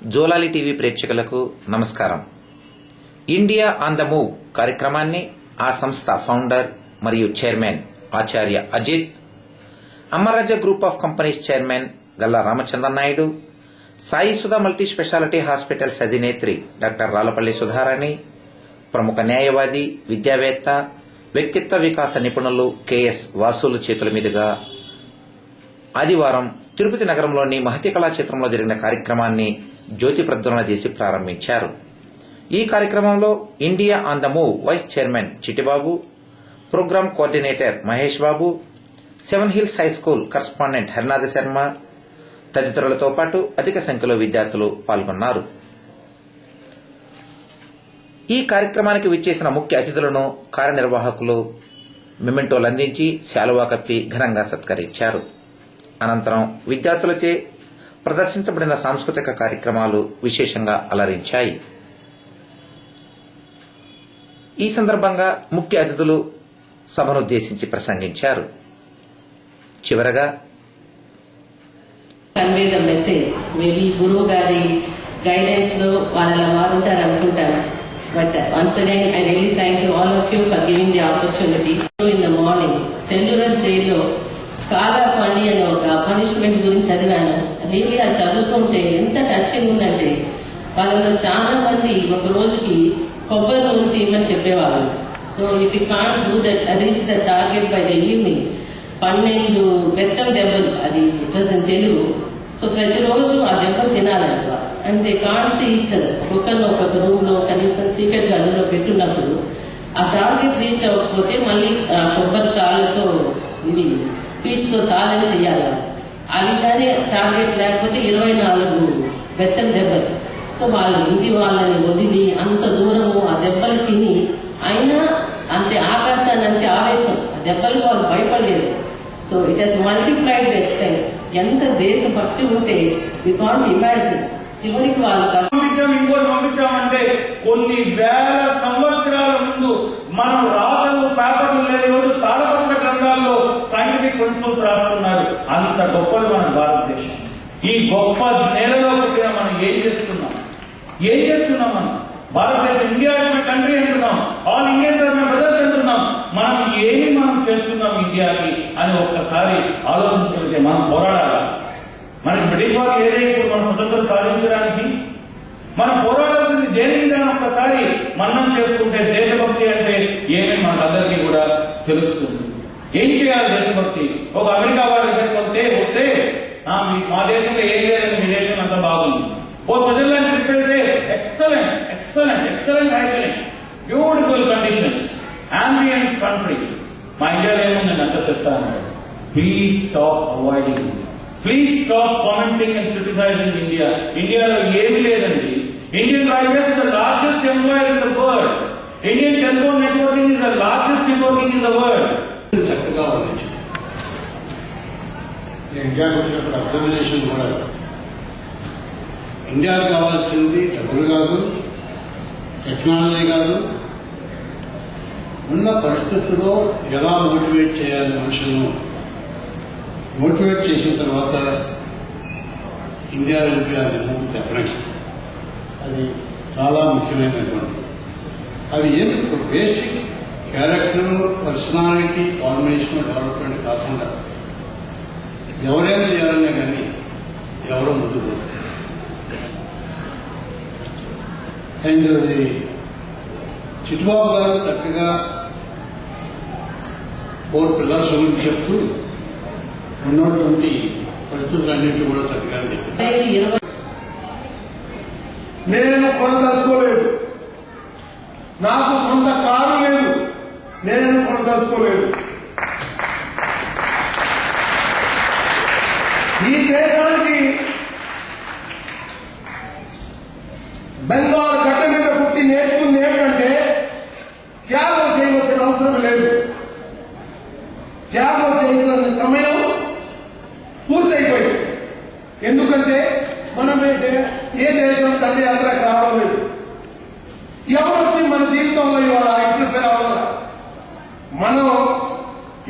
జోలాలి టీవీ ప్రేక్షకులకు నమస్కారం. ఇండియా ఆన్ ద మూవ్ కార్యక్రమాన్ని ఆ సంస్థ ఫౌండర్ మరియు chairman Acharya Ajit, Amararaja group of companies chairman Galla Ramachandra Naidu, Sai Sudha multi speciality hospitals అధినేత్రి డాక్టర్ రాలపల్లి సుధారాణి, ప్రముఖ న్యాయవాది, విద్యావేత్త, వ్యక్తిత్వ వికాస నిపుణులు కెఎస్ వాసుల చేతుల మీదుగా ఆదివారం తిరుపతి నగరంలోని మహతి కళాక్షేత్రంలో జరిగిన కార్యక్రమాన్ని జ్యోతి ప్రజ్వలన చేసి ప్రారంభించారు. ఈ కార్యక్రమంలో India on the move vice chairman Chittibabu, programme coordinator Mahesh Babu, seven hills high school correspondent Harinatha Sharma తదితరులతో పాటు అధిక సంఖ్యలో విద్యార్థులు పాల్గొన్నారు. ఈ కార్యక్రమానికి విచ్చేసిన ముఖ్య అతిథులను కార్యనిర్వాహకులు మెమెంటోలు అందించి శాలువా కప్పి ఘనంగా సత్కరించారు. అనంతరం విద్యార్థులచే ప్రదర్శించబడిన సాంస్కృతిక కార్యక్రమాలు విశేషంగా అలరించాయి. ఈ సందర్భంగా ముఖ్య అతిథులు సభనుద్దేశించి ప్రసంగించారు. చివరగా కన్వే ద మెసేజ్ మేబీ గురువు గారి గైడెన్స్ లో వాళ్ళ వారు ఉంటారు అనుకుంటాను. But once again, I really thank you all of you for giving the opportunity. In the morning, cellular jail లో కాలా పని అనే ఒక పనిష్మెంట్ గురించి చదివాను. రియల్లీ అది చదువుతుంటే ఎంత టచింగ్ ఉందంటే వాళ్ళలో చాలా మంది ఒక రోజుకి కొబ్బరి నూనె తీయమని చెప్పేవాళ్ళు. So if you can't do that reach the target by the evening 12 బెత్తం దెబ్బలు, అది it was in Telugu. So ప్రతిరోజు ఆ దెబ్బలు తినాలంట. And they can't see each other. ఒకరినొక రూమ్ లో కనీసం చీకటి గదిలో పెట్టున్నప్పుడు ఆ టార్గెట్ రీచ్ అవ్వకపోతే మళ్ళీ కొబ్బరి తాళ్ళతో ఇది పీచుతో తాళం చెయ్యాలి. అది కానీ టార్గెట్ లేకపోతే 24 బెత్తం దెబ్బలు. సో వాళ్ళు ఇంటి వాళ్ళని వదిలి అంత దూరము ఆ దెబ్బలు తిని అయినా అంతే ఆకాశాన్ని అంతే ఆవేశం, ఆ దెబ్బలు వాళ్ళు భయపడలేదు. So it has multiplied the strength. ఎంత దేశభక్తి ఉంటే వి కాంట్ ఇమాజిన్. చివరికి వాళ్ళు ఇంకోటి పంపించామంటే కొన్ని వేల సంవత్సరాల ముందు మనం రాతలు పేపర్లు లేని రోజు తాళపత్ర గ్రంథాల్లో సైంటిఫిక్ ప్రిన్సిపల్స్ రాస్తున్నారు. అంత గొప్పది మన భారతదేశం. ఈ గొప్ప నేలలో పుట్టిన మనం ఏం చేస్తున్నాం మనం? భారతదేశం ఇండియా కంట్రీ అంటున్నాం, all Indians are my brothers అంటున్నాం. మనం చేస్తున్నాం ఇండియాకి అని ఒక్కసారి ఆలోచించగలిగితే మనం పోరాడాలి. మనకి బ్రిటిష్ వారు ఏదైతే ఇప్పుడు మన స్వతంత్రం సాధించడానికి మనం పోరాడాల్సింది దేని మీద ఒక్కసారి మన్నం చేసుకుంటే దేశభక్తి అంటే ఏమేమి మనకందరికీ కూడా తెలుస్తుంది. ఏం చేయాలి దేశభక్తి? ఒక అమెరికా వాళ్ళ దగ్గరికి వస్తే మా దేశంలో ఏం లేదని మీ దేశం అంతా బాగుంది. ఓ స్విట్జర్లాండ్ ట్రిప్ వెళ్తే excellent hygienic, beautiful conditions, ambient country. మా ఇండియాలో ఏముందని అంతా చెప్తాను. Please stop avoiding, please stop commenting and criticising India. ఇండియాలో ఏమీ లేదండి. Indian railways is the largest employer in the world. Indian telephone networking is the largest networking in the world. చక్కగా ఉంది. ఇండియాకి వచ్చినప్పుడు అబ్జర్వేషన్ కూడా ఇండియాకి కావాల్సింది డబ్బులు కాదు, టెక్నాలజీ కాదు, ఉన్న పరిస్థితుల్లో ఎలా మోటివేట్ చేయాలి మనుషులను. మోటివేట్ చేసిన తర్వాత ఇండియా వెళ్ళిపోయాలి డెఫినెట్. అది చాలా ముఖ్యమైనటువంటి అవి ఏమి basic character, personality formation, development కాకుండా ఎవరైనా చేయాలనే కానీ ఎవరో ముందుకు పోతారు. అండ్ అది చిట్టుబాబు గారు చక్కగా 4 పిల్లర్స్ గురించి చెప్తూ ఉన్నటువంటి పరిస్థితులన్నింటినీ కూడా చక్కగా చెప్పారు. నేను కొనదలుచుకోలేదు, నాకు సొంత కారు లేదు, నేను కొనదలుచుకోలేదు. ఈ దేశానికి బెంగాల్ గడ్డ మీద పుట్టి నేర్చుకుంది ఏంటంటే త్యాగం చేయవలసిన అవసరం లేదు. త్యాగం చేసిన సమయం పూర్తయిపోయింది. ఎందుకంటే మనం ఏ దేశం తల్లి యాత్రకు రావడం లేదు. ఎవరు వచ్చి మన జీవితంలో ఇవాళ ఇంటర్ఫేర్ అవ్వాలి. మనం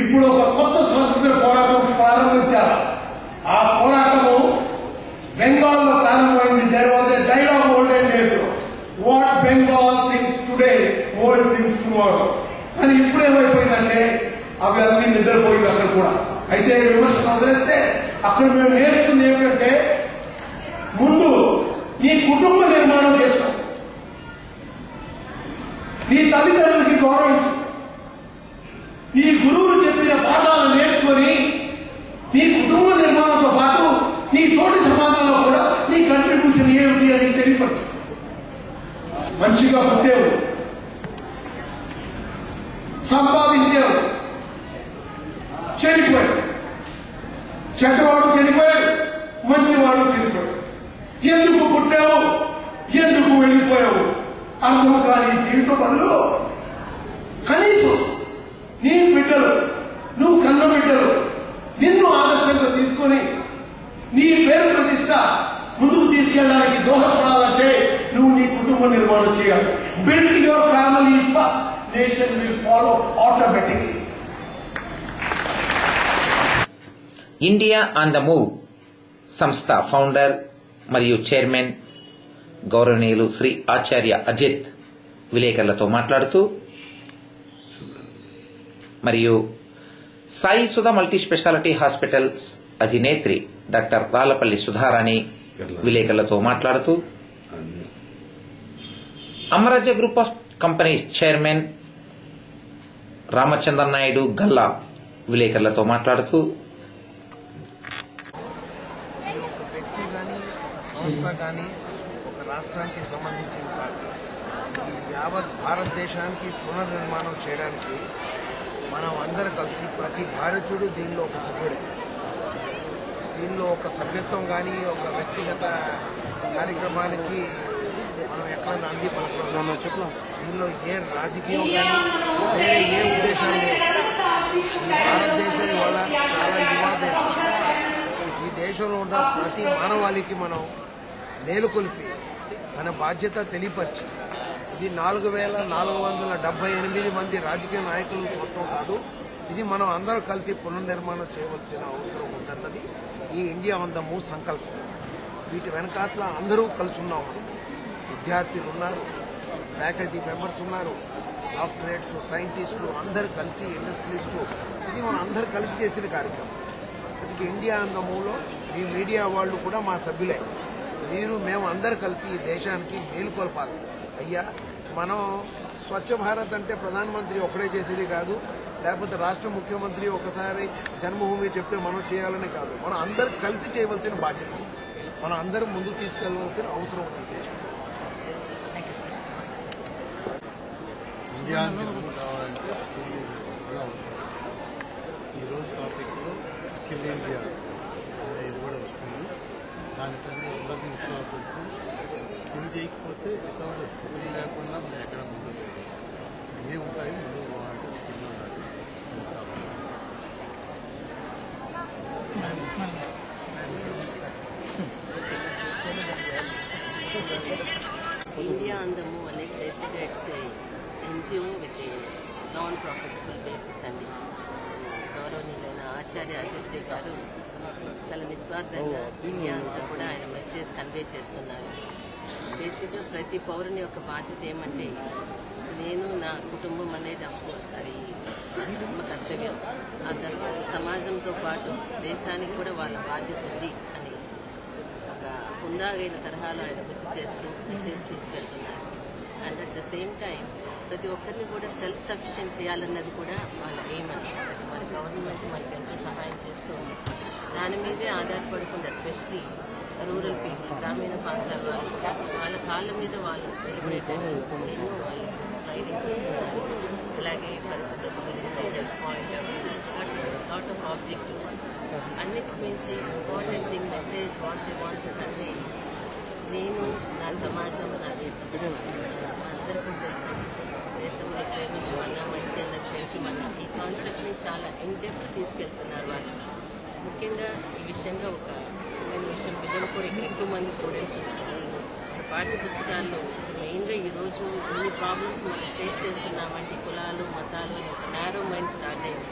ఇప్పుడు ఒక కొత్త స్వాతంత్ర పోరాటం ప్రారంభించాలి. ఆ పోరాటము బెంగాల్లో ప్రారంభమైంది. దేర్ వాజ్ ఎ అవి అన్ని నిద్రపోయింది అక్కడ కూడా. అయితే విమర్శలు వదిలేస్తే అక్కడ మేము నేర్చుకుంది ఏమిటంటే ముందు నీ కుటుంబ నిర్మాణం చేసుకో, నీ తల్లిదండ్రులకి గౌరవించు, నీ గురువులు చెప్పిన పాఠాలు నేర్చుకొని నీ కుటుంబ నిర్మాణంతో పాటు నీ తోటి సమాజంలో కూడా నీ కంట్రిబ్యూషన్ ఏమిటి అని తెలియపరచు. మంచిగా పుట్టావు, సంపాదించావు, చనిపోయాడు, చెడ్డవాడు చనిపోయాడు, మంచివాడు చనిపోయాడు. ఎందుకు పుట్టావు, ఎందుకు వెళ్ళిపోయావు అర్థం కాని జీవితంలో కనీసం నీ బిడ్డలు, నువ్వు కన్న బిడ్డలు నిన్ను ఆదర్శంగా తీసుకొని నీ పేరు ప్రతిష్ట ముందుకు తీసుకెళ్ళడానికి దోహదపడాలంటే నువ్వు నీ కుటుంబ నిర్మాణం చేయాలి. Build your family first, nation will follow automatically. India on the move సంస్థ ఫౌండర్ మరియు చైర్మన్ గౌరవనీయులు శ్రీ ఆచార్య అజిత్ విలేకరులతో మాట్లాడుతూ, మరియు Sai Sudha multi speciality hospitals అధినేత్రి డాక్టర్ రాళ్లపల్లి సుధారాణి విలేకరులతో మాట్లాడుతూ, Amararaja group of companies chairman Ramachandra Naidu Galla విలేకరులతో మాట్లాడుతూ, ఒక వ్యక్తి కానీ సంస్థ కానీ ఒక రాష్ట్రానికి సంబంధించిన కాదు. ఈ యావత్ భారతదేశానికి పునర్నిర్మాణం చేయడానికి మనం అందరూ కలిసి ప్రతి భారతీయుడు దీనిలో ఒక సభ్యుడే. దీనిలో ఒక సభ్యత్వం కానీ ఒక వ్యక్తిగత కార్యక్రమానికి మనం ఎక్కడ అంది పలకడం. దీనిలో ఏ రాజకీయం కానీ వేరే ఏ ఉద్దేశాలు లేవు. ఈ భారతదేశం ఇవాళ చాలా యువ దేశం. ఈ దేశంలో ఉన్న ప్రతి మానవాళికి మనం మేలుకొల్పి మన బాధ్యత తెలియపరిచి, ఇది 4,478 మంది రాజకీయ నాయకులు సొంతం కాదు, ఇది మనం అందరూ కలిసి పునర్నిర్మాణం చేయవలసిన అవసరం ఉందన్నది ఈ ఇండియా ఆన్ ద మూవ్ సంకల్పం. వీటి వెనకాట్ల అందరూ కలిసి ఉన్నాం. విద్యార్థులు ఉన్నారు, ఫ్యాకల్టీ మెంబర్స్ ఉన్నారు, డాక్టరేట్స్, సైంటిస్టులు అందరూ కలిసి, ఇండస్ట్రియలిస్టు, ఇది మనం అందరూ కలిసి చేసిన కార్యక్రమం. అందుకే ఇండియా ఆన్ ద మూవ్లో ఈ మీడియా వాళ్ళు కూడా మా సభ్యులే. మేము అందరూ కలిసి ఈ దేశానికి మేలుకొల్పాలి. అయ్యా, మనం స్వచ్ఛ భారత్ అంటే ప్రధానమంత్రి ఒక్కడే చేసేది కాదు, లేకపోతే రాష్ట్ర ముఖ్యమంత్రి ఒకసారి జన్మభూమి చెప్తే మనం చేయాలని కాదు, మనం అందరూ కలిసి చేయవలసిన బాధ్యత, మనం అందరం ముందుకు తీసుకెళ్లవలసిన అవసరం ఉంది. ఇండియా నిర్మూలన కావాలంటే స్కిల్ కూడా అవసరం. ఈరోజు టాపిక్లో స్కిల్ ఇండియా ఇది కూడా వస్తుంది. దానిపైన అందరినీ ఉత్సాహపరిచి స్కిల్ చేయకపోతే వితౌట్ స్కిల్ లేకుండా మనం ఎక్కడ ముందుకు వెళ్ళాలి. అన్నీ ఉంటాయి, ముందుకు పోవాలంటే స్కిల్ ఉండాలి. అది చాలా India on the Move అనేది బేసిక్గా it's NGO with non profitable basis అండి. గౌరవనీయులైన ఆచార్య అజిత్ జీ గారు చాలా నిస్వార్థంగా ఇండియా అంతా కూడా ఆయన మెసేజ్ కన్వే చేస్తున్నారు. బేసిక్గా ప్రతి పౌరుని యొక్క బాధ్యత ఏమంటే, నేను నా కుటుంబం అనేది అఫ్కోర్స్ అది కుటుంబ కర్తవ్యం, ఆ తర్వాత సమాజంతో పాటు దేశానికి కూడా వాళ్ళ బాధ్యత ఉంది అని ఒక హుందాగైన తరహాలో ఆయన గుర్తు చేస్తూ మెసేజ్ తీసుకెళ్తున్నారు. And at the same time ప్రతి ఒక్కరిని కూడా సెల్ఫ్ సఫిషియెంట్ చేయాలన్నది కూడా వాళ్ళ ఎయిమ్ అని. అది మన గవర్నమెంట్ మనకి ఎంతో సహాయం చేస్తూ ఉంది. దాని మీదే ఆధారపడకుండా ఎస్పెషలీ రూరల్ పీపుల్, గ్రామీణ ప్రాంతాల వాళ్ళు కూడా వాళ్ళ కాళ్ళ మీద వాళ్ళు నిలబడేటట్టు ఎన్నో వాళ్ళకి ట్రైనింగ్స్ ఇస్తున్నారు. అలాగే పరిశుభ్రత గురించి, health point of view, lot of objectives. అన్నిటికి మించి important thing message what they want to convey is నేను, నా సమాజం, నా దేశం. అందరికీ తెలిసి దేశంలో ప్రేమించమన్నా, మంచి అన్నది పెంచమన్నా ఈ కాన్సెప్ట్ని చాలా ఇన్డెప్త్ తీసుకెళ్తున్నారు వాళ్ళు. ముఖ్యంగా ఈ విషయంగా ఒక విషయం, పిల్లలు కూడా ఇక్కడ ఎక్కువ మంది స్టూడెంట్స్ ఉన్నారు. మన పాఠ్య పుస్తకాల్లో మెయిన్గా ఈరోజు ఇన్ని ప్రాబ్లమ్స్ మనం ఫేస్ చేస్తున్నామంటే కులాలు, మతాలు అని ఒక నేరో మైండ్ స్టార్ట్ అయింది.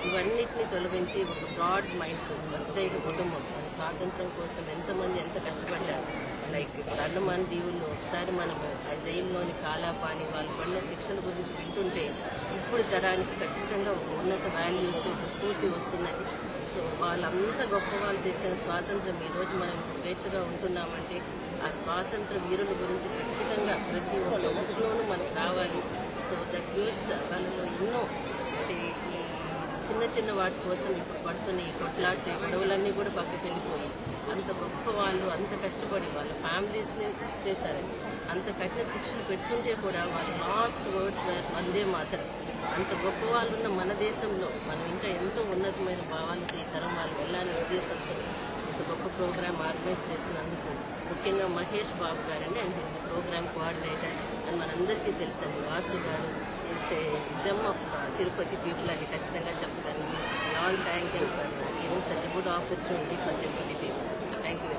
ఇవన్నిటిని తొలగించి ఒక బ్రాడ్ మైండ్తో వసుదైక కుటుంబం మన స్వాతంత్రం కోసం ఎంతమంది ఎంత కష్టపడ్డారు. లైక్ ఇప్పుడు అండమాన్ దీవుల్లో ఒకసారి మనం ఆ జైల్లోని కాలాపాని వాళ్ళు పడిన శిక్షల గురించి వింటుంటే ఇప్పుడు తరానికి ఖచ్చితంగా ఒక ఉన్నత వాల్యూస్ ఒక స్ఫూర్తి వస్తున్నది. సో వాళ్ళంతా గొప్ప వాళ్ళు తెచ్చిన స్వాతంత్రం ఈ రోజు మనం ఇంత స్వేచ్ఛగా ఉంటున్నామంటే ఆ స్వాతంత్ర వీరుల గురించి ఖచ్చితంగా ప్రతి ఒక్క బుక్లోనూ మనకు రావాలి. సో దట్ గివ్స్ వాళ్ళలో ఎన్నో అంటే ఈ చిన్న చిన్న వాటి కోసం ఇప్పుడు పడుతున్న ఈ కొట్లాటే గొడవలన్నీ కూడా పక్కకి వెళ్ళిపోయి అంత గొప్ప వాళ్ళు అంత కష్టపడి వాళ్ళ ఫ్యామిలీస్ని చేశారు. అంత కఠిన శిక్షలు పెడుతుంటే కూడా వాళ్ళ లాస్ట్ వర్డ్స్ వందే మాతరం. అంత గొప్ప వాళ్ళు ఉన్న మన దేశంలో మనం ఇంకా ఎంతో ఉన్నతమైన భావాలతో ఈ తరం వాళ్ళు వెళ్ళాలని ఉద్దేశంతో ఇంత గొప్ప ప్రోగ్రామ్ ఆర్గనైజ్ చేసినందుకు ముఖ్యంగా మహేష్ బాబు గారండి and his programme coordinator and మనందరికీ తెలుసండి Vasu garu is a gem of Tirupati people అని ఖచ్చితంగా చెప్పగలను. All thank you for giving such good opportunity for Tirupati people. Thank you.